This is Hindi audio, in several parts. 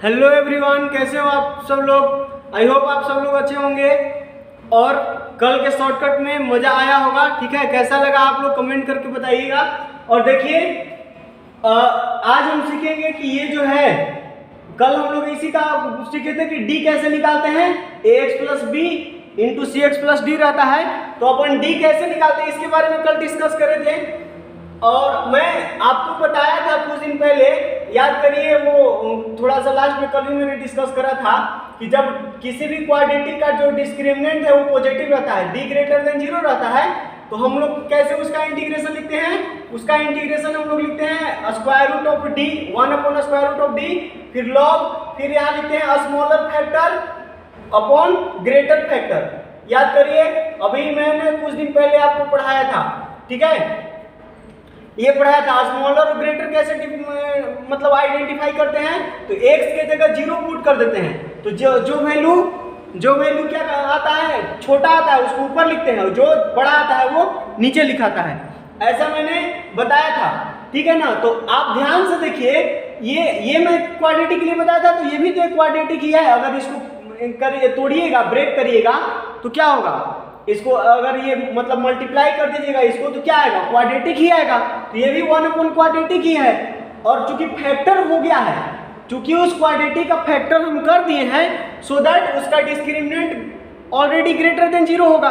हेलो एवरीवन, कैसे हो आप सब लोग। आई होप आप सब लोग अच्छे होंगे और कल के शॉर्टकट में मज़ा आया होगा। ठीक है, कैसा लगा आप लोग कमेंट करके बताइएगा। और देखिए आज हम सीखेंगे कि ये जो है, कल हम लोग इसी का सीखे थे कि डी कैसे निकालते हैं। ax प्लस बी इंटू सी एक्स प्लस डी रहता है, तो अपन डी कैसे निकालते हैं इसके बारे में कल डिस्कस करे थे। और मैं आपको बताया था कुछ दिन पहले, याद करिए, वो थोड़ा सा लास्ट में कल ही मैंने डिस्कस करा था कि जब किसी भी क्वाड्रेटिक का जो डिस्क्रिमिनेंट है वो पॉजिटिव रहता है, डी ग्रेटर देन 0 रहता है, तो हम लोग कैसे उसका इंटीग्रेशन लिखते हैं। उसका इंटीग्रेशन हम लोग लिखते हैं square root of D, 1 upon square root of D, फिर लॉग, फिर यहाँ लिखते हैं smaller factor upon greater factor. याद करिए, अभी मैंने कुछ दिन पहले आपको पढ़ाया था। ठीक है, ये पढ़ाया था स्मॉलर और ग्रेटर कैसे मतलब आइडेंटिफाई करते हैं। तो x के जगह 0 पुट कर देते हैं, तो जो वैल्यू क्या आता है, छोटा आता है उसको ऊपर लिखते हैं, जो बड़ा आता है वो नीचे लिखाता है। ऐसा मैंने बताया था, ठीक है ना। तो आप ध्यान से देखिए, ये मैं क्वाड्रेटिक के लिए बताया था, तो ये भी तो एक क्वाड्रेटिक ही है। अगर इसको तोड़िएगा, ब्रेक करिएगा तो क्या होगा, इसको अगर ये मतलब मल्टीप्लाई कर दीजिएगा इसको, तो क्या आएगा, क्वाड्रेटिक ही आएगा। तो ये भी 1 अपॉन क्वाड्रेटिक ही है। और चूंकि फैक्टर हो गया है, चूंकि उस क्वाड्रेटिक का फैक्टर हम कर दिए हैं, सो दैट उसका डिस्क्रिमिनेंट ऑलरेडी ग्रेटर देन 0 होगा।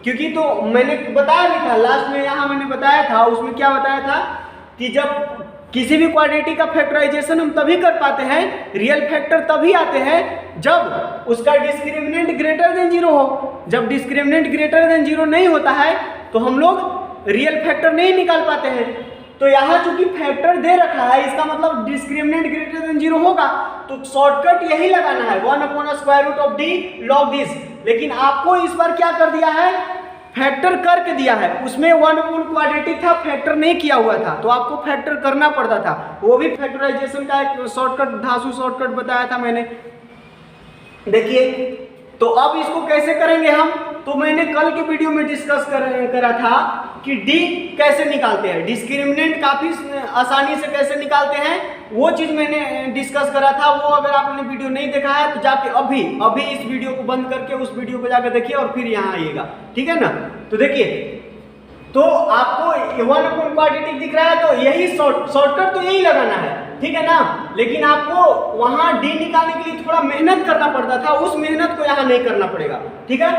क्योंकि तो मैंने बताया भी था लास्ट में, यहाँ मैंने बताया था, उसमें क्या बताया था कि जब किसी भी क्वाड्रेटिक का फैक्टराइजेशन हम तभी कर पाते हैं, रियल फैक्टर तभी आते हैं जब उसका डिस्क्रिमिनेंट ग्रेटर देन 0 हो। जब डिस्क्रिमिनेंट ग्रेटर देन 0 नहीं होता है तो हम लोग रियल फैक्टर नहीं निकाल पाते हैं। तो यहाँ चूंकि फैक्टर दे रखा है, इसका मतलब डिस्क्रिमिनेंट ग्रेटर देन 0 होगा, तो शॉर्टकट यही लगाना है, 1 upon square root of D log this. लेकिन आपको इस बार क्या कर दिया है, फैक्टर करके दिया है। उसमें 1 अपॉन क्वाड्रेटिक था, फैक्टर नहीं किया हुआ था, तो आपको फैक्टर करना पड़ता था। वो भी फैक्टराइजेशन का एक शॉर्टकट, धांसू शॉर्टकट बताया था मैंने। देखिए, तो अब इसको कैसे करेंगे हम, तो मैंने कल के वीडियो में डिस्कस करा था कि डी कैसे निकालते हैं, डिस्क्रिमिनेंट काफी आसानी से कैसे निकालते हैं, वो चीज मैंने डिस्कस करा था। वो अगर आपने वीडियो नहीं देखा है तो जाके अभी इस वीडियो को बंद करके उस वीडियो को जाकर देखिए और फिर यहाँ आइएगा। ठीक है ना। तो देखिए, तो आपको 1 अपॉन क्वाड्रेटिक दिख रहा है, तो यही शॉर्टकट तो यही लगाना है, ठीक है ना। लेकिन आपको वहां डी निकालने के लिए थोड़ा मेहनत करना पड़ता था, उस मेहनत को यहाँ नहीं करना पड़ेगा। ठीक है,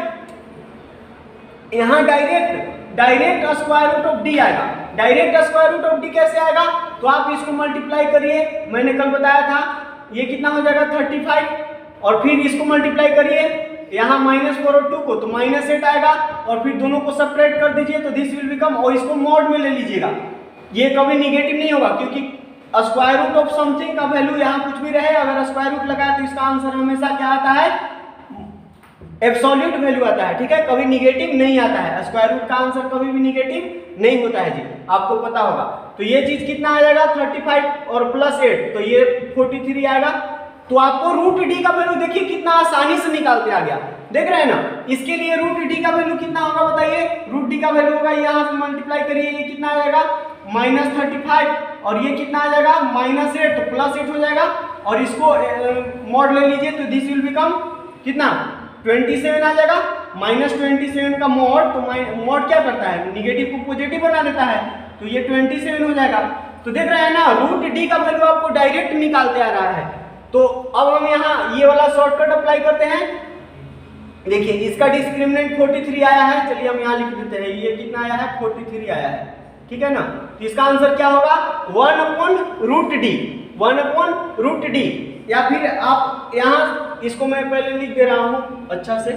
यहाँ direct square root of D आएगा। Direct square root of D कैसे आएगा, तो आप इसको मल्टीप्लाई करिए, मैंने कल बताया था, ये कितना हो जाएगा 35, और फिर इसको मल्टीप्लाई करिए, यहाँ -4 और 2 को, तो -8 आएगा, और फिर दोनों को सब्ट्रैक्ट कर दीजिए, तो दिस विल बिकम, और इसको मॉड में ले लीजिएगा। ये कभी निगेटिव नहीं होगा, क्योंकि स्क्वायर रूट ऑफ समथिंग का वैल्यू यहाँ कुछ भी रहे, अगर स्क्वायर रूट लगाए तो इसका आंसर हमेशा क्या आता है, एब्सोल्यूट वैल्यू आता है। ठीक है, कभी निगेटिव नहीं आता है, स्क्वायर रूट का आंसर कभी भी निगेटिव नहीं होता है जी, आपको पता होगा। तो ये चीज कितना आ जाएगा 35 और +8, तो ये 43 आएगा। तो आपको रूट डी का वैल्यू देखिए कितना आसानी से निकालते आ गया, देख रहे हैं ना। इसके लिए रूट डी का वैल्यू कितना होगा बताइए, रूट डी का वैल्यू होगा, यहाँ से मल्टीप्लाई करिए, ये कितना आ जाएगा -35, और ये कितना आ जाएगा -8, तो +8 हो जाएगा, और इसको मॉड ले लीजिए, तो दिस विल बिकम कितना 27 आ जाएगा। -27 का मॉड, तो मॉड क्या करता है, निगेटिव को पॉजिटिव बना देता है, तो ये 27 हो जाएगा। तो देख रहे हैं ना, रूट डी का वैल्यू आपको डायरेक्ट निकालते आ रहा है। तो अब हम यहाँ ये वाला शॉर्टकट अप्लाई करते हैं। देखिए, इसका डिस्क्रिमिनेंट 43 आया है, चलिए हम यहाँ लिख देते हैं, ये कितना आया है 43 आया है, ठीक है ना। तो इसका आंसर क्या होगा 1 upon root D, 1 upon root D. या फिर आप यहाँ इसको मैं पहले लिख दे रहा हूँ अच्छा से,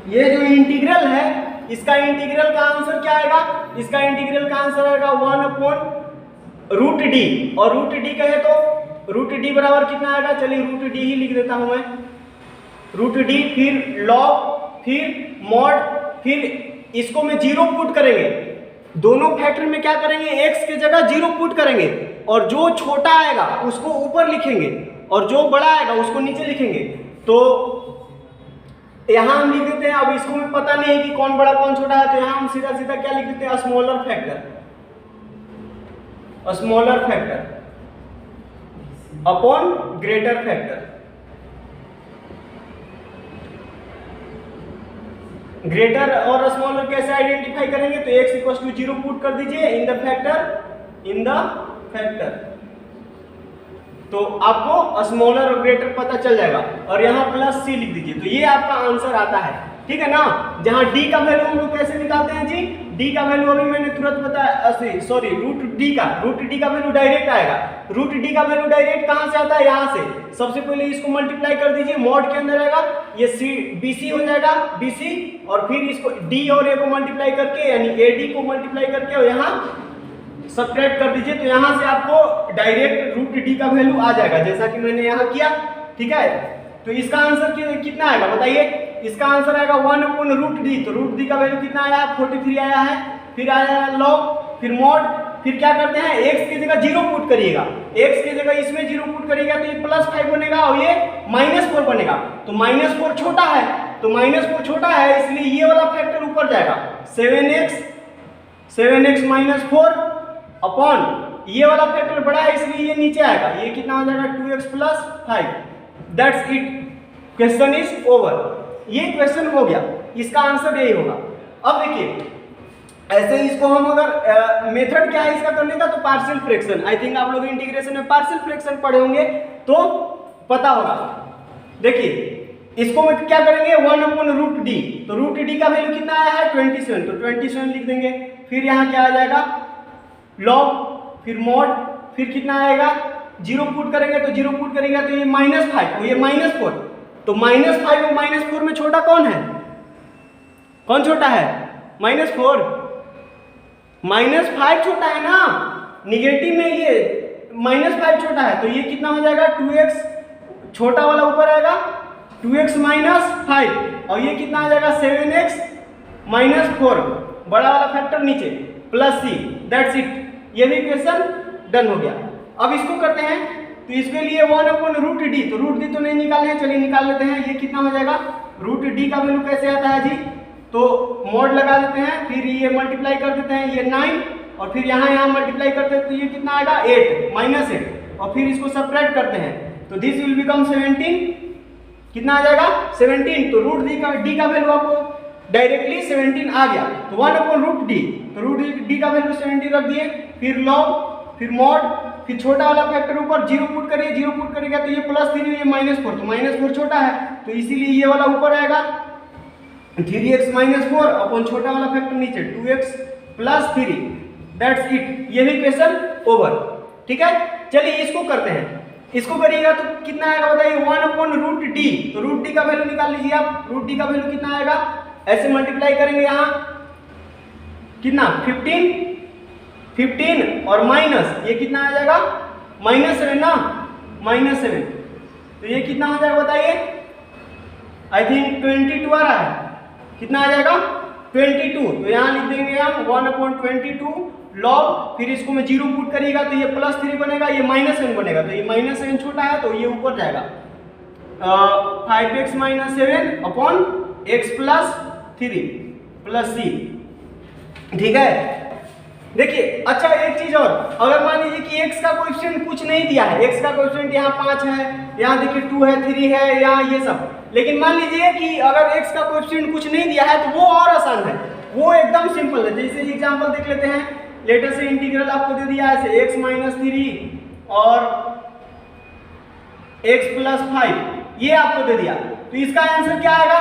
ये जो इंटीग्रल है, इसका इंटीग्रल का आंसर क्या आएगा, इसका इंटीग्रल का आंसर आएगा 1 अपॉन रूट डी, और रूट डी कहे तो रूट डी बराबर कितना आएगा, चलिए रूट डी ही लिख देता हूं मैं, रूट डी, फिर लॉग, फिर मॉड, फिर इसको मैं 0 पुट करेंगे, दोनों फैक्टर में क्या करेंगे, x के जगह 0 पुट करेंगे, और जो छोटा आएगा उसको ऊपर लिखेंगे, और जो बड़ा आएगा उसको नीचे लिखेंगे। तो यहाँ हम लिख देते हैं, अब इसको में पता नहीं है कि कौन बड़ा कौन छोटा है, तो यहाँ हम सीधा सीधा क्या लिख देते हैं, smaller factor, smaller factor. Upon greater factor. Greater और स्मॉलर कैसे आइडेंटिफाई करेंगे? तो x इक्वल टू 0 पुट कर दीजिए इन द फैक्टर, तो आपको स्मॉलर और ग्रेटर पता चल जाएगा। और यहाँ प्लस c लिख दीजिए, तो ये आपका आंसर आता है, ठीक है ना। जहाँ d का वैल्यू हम लोग कैसे निकालते हैं जी? d का वैल्यू अभी मैंने तुरंत बताया, सॉरी रूट d का वैल्यू डायरेक्ट आएगा। रूट d का वैल्यू डायरेक्ट कहाँ से आता है? यहाँ से। सबसे पहले इसको मल्टीप्लाई कर दीजिए, मॉड के अंदर आएगा, ये BC हो जाएगा, BC, और फिर इसको d और a को मल्टीप्लाई करके, यानी AD को मल्टीप्लाई करके और यहाँ सब्ट्रैक्ट कर दीजिए, तो यहाँ से आपको डायरेक्ट रूट d का वैल्यू आ जाएगा, जैसा कि मैंने यहाँ किया, ठीक है। तो इसका आंसर कितना आएगा बताइए? इसका आंसर आएगा 1 अपॉन रूट d। तो रूट d का वैल्यू कितना आया? 43 आया है। फिर आया लॉग, फिर मॉड, फिर क्या करते हैं, x की जगह 0 पुट करिएगा, x की जगह इसमें 0 पुट करिएगा तो ये +5 बनेगा और ये -4 बनेगा। तो -4 छोटा है, तो -4 छोटा है, इसलिए ये वाला फैक्टर ऊपर जाएगा। 7x -4 अपॉन ये वाला फैक्टर बड़ा है, इसलिए ये नीचे आएगा। ये कितना हो जाएगा? 2x + 5। That's it, question is over. ये क्वेश्चन हो गया, इसका आंसर यही होगा। अब देखिए, ऐसे इसको हम अगर मेथड क्या है इसका करने का, तो पार्शियल फ्रैक्शन। आई थिंक आप लोग इंटीग्रेशन में पार्शियल फ्रैक्शन पढ़े होंगे तो पता होगा। देखिए इसको में क्या करेंगे, 1 अपॉन रूट d। तो रूट d का वैल्यू कितना आया है? 27, तो 27 लिख देंगे। फिर यहाँ क्या आ जाएगा? लॉग, फिर मॉड, फिर कितना आएगा? 0 पुट करेंगे, तो 0 पुट करेंगे तो ये -5 और ये -4। तो -5 और -4 में छोटा कौन है? कौन छोटा है? -4। -5 छोटा है ना, निगेटिव में ये -5 छोटा है, तो ये कितना हो जाएगा? 2x, छोटा वाला ऊपर आएगा, 2x -5, और ये कितना आ जाएगा? 7x -4, बड़ा वाला फैक्टर नीचे, +c। दैट्स इट, ये भी क्वेश्चन डन हो गया। अब इसको करते हैं, तो इसके लिए 1 अपॉन रूट d, तो रूट d तो नहीं निकाले हैं, चलिए निकाल लेते हैं। ये कितना हो जाएगा? रूट d का वैल्यू कैसे आता है जी? तो मॉड लगा देते हैं, फिर ये मल्टीप्लाई कर देते हैं, ये 9, और फिर यहाँ मल्टीप्लाई करते हैं, तो ये कितना आएगा? 8 -8, और फिर इसको सब्ट्रैक्ट करते हैं, तो दिस विल बिकम 17। कितना आ जाएगा? 17। तो रूट d का वैल्यू आपको डायरेक्टली 17 आ गया। तो 1 अपॉन रूट d, तो रूट d का वैल्यू 17 रख दिए, फिर लॉग, फिर मॉड, फिर छोटा वाला फैक्टर ऊपर 0 पुट करिए, 0 पुट करेगा तो ये +3, ये -4, तो -4 छोटा है, तो इसीलिए ये वाला ऊपर आएगा। 3x -4 अपॉन छोटा वाला फैक्टर नीचे, 2x + 3। दैट्स इट, ये भी क्वेश्चन ओवर, ठीक है। चलिए इसको करते हैं, इसको करिएगा तो कितना आएगा बताइए? 1 अपॉन रूट d। तो रूट d का वैल्यू निकाल लीजिए आप। रूट d का वैल्यू कितना आएगा? ऐसे मल्टीप्लाई करेंगे, यहाँ कितना? 15 और माइनस, ये कितना आ जाएगा? -7 ना, -7, तो ये कितना हो जाएगा बताइए? आई थिंक 22 आ रहा है। कितना आ जाएगा? 22। तो यहाँ लिख देंगे हम 1 अपॉन 22 लॉग, फिर इसको में 0 पुट करिएगा तो ये +3 बनेगा, ये -7 बनेगा, तो ये -7 छोटा है तो ये ऊपर जाएगा। 5x -7 अपॉन x + 3 + c, ठीक है। देखिए अच्छा एक चीज और, अगर मान लीजिए कि x का कोएफिशिएंट कुछ नहीं दिया है, x का कोएफिशिएंट यहाँ 5 है, यहाँ देखिए 2 है, 3 है, यहाँ ये सब, लेकिन मान लीजिए कि अगर x का कोएफिशिएंट कुछ नहीं दिया है तो वो और आसान है, वो एकदम सिंपल है। जैसे एग्जांपल देख लेते हैं, लेटर से इंटीग्रल आपको दे दिया है ऐसे x -3 और x + 5, ये आपको दे दिया, तो इसका आंसर क्या आएगा?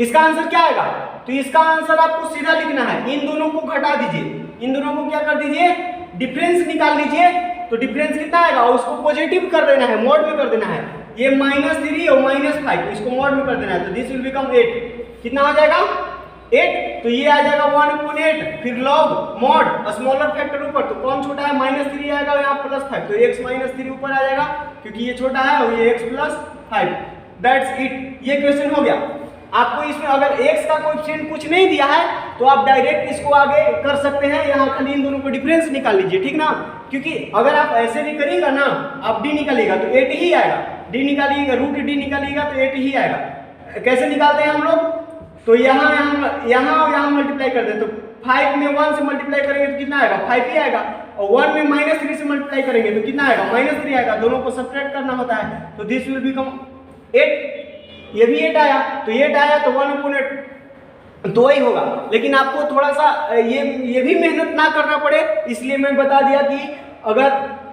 इसका आंसर क्या आएगा? तो इसका आंसर आपको सीधा लिखना है, इन दोनों को घटा दीजिए, इन दोनों को क्या कर दीजिए? डिफरेंस निकाल लीजिए। तो डिफरेंस कितना आएगा? उसको पॉजिटिव कर देना है, मॉड में कर देना है। ये -3 और -5, इसको मॉड में कर देना है, तो दिस विल बिकम 8। कितना आ जाएगा? 8। तो ये आ जाएगा 1/8, फिर लॉग मॉड स्मॉलर फैक्टर ऊपर, तो कौन छोटा है? -3 आएगा, यहाँ +5, तो x -3 ऊपर आ जाएगा क्योंकि ये छोटा है और ये x + 5। दैट्स इट, ये क्वेश्चन हो गया। आपको इसमें अगर x का कोएफिशिएंट कुछ नहीं दिया है तो आप डायरेक्ट इसको आगे कर सकते हैं, यहाँ खाली इन दोनों को डिफरेंस निकाल लीजिए, ठीक ना। क्योंकि अगर आप ऐसे भी करिएगा ना, आप d निकालिएगा तो 8 ही आएगा, d निकालिएगा, रूट d निकालिएगा तो 8 ही आएगा। कैसे निकालते हैं हम लोग? तो यहाँ मल्टीप्लाई कर दें, तो 5 में 1 से मल्टीप्लाई करेंगे तो कितना आएगा? 5 ही आएगा। और 1 में -3 से मल्टीप्लाई करेंगे तो कितना आएगा, -3 आएगा, दोनों को सब्ट्रैक्ट करना होता है, तो दिस विल बिकम 8, ये भी 8 आया, तो 8 आया तो 1/8 तो वही होगा। लेकिन आपको थोड़ा सा ये भी मेहनत ना करना पड़े, इसलिए मैं बता दिया कि अगर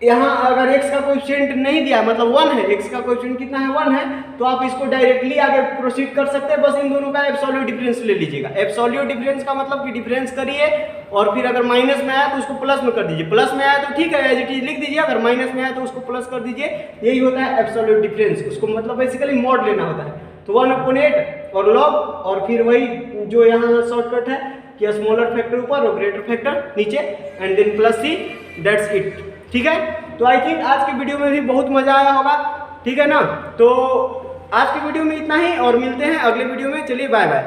यहाँ अगर x का कोएफिशिएंट नहीं दिया, मतलब 1 है, x का कोएफिशिएंट कितना है, 1 है, तो आप इसको डायरेक्टली आगे प्रोसीड कर सकते हैं, बस इन दोनों का एब्सोल्यूट डिफरेंस ले लीजिएगा। एब्सोल्यूट डिफरेंस का मतलब कि डिफरेंस करिए और फिर अगर माइनस में आया तो उसको प्लस में कर दीजिए, प्लस में आया तो ठीक है एज इट इज लिख दीजिए, अगर माइनस में आया तो उसको प्लस कर दीजिए, यही होता है एब्सोल्यूट डिफरेंस। उसको मतलब बेसिकली मॉड लेना होता है, तो 1/8 और लॉग, और फिर वही जो यहाँ शॉर्टकट है कि स्मॉलर फैक्टर ऊपर और ग्रेटर फैक्टर नीचे and then plus c, that's it. ठीक है, तो आई थिंक आज के वीडियो में भी बहुत मजा आया होगा, ठीक है ना। तो आज के वीडियो में इतना ही और मिलते हैं अगले वीडियो में, चलिए बाय बाय।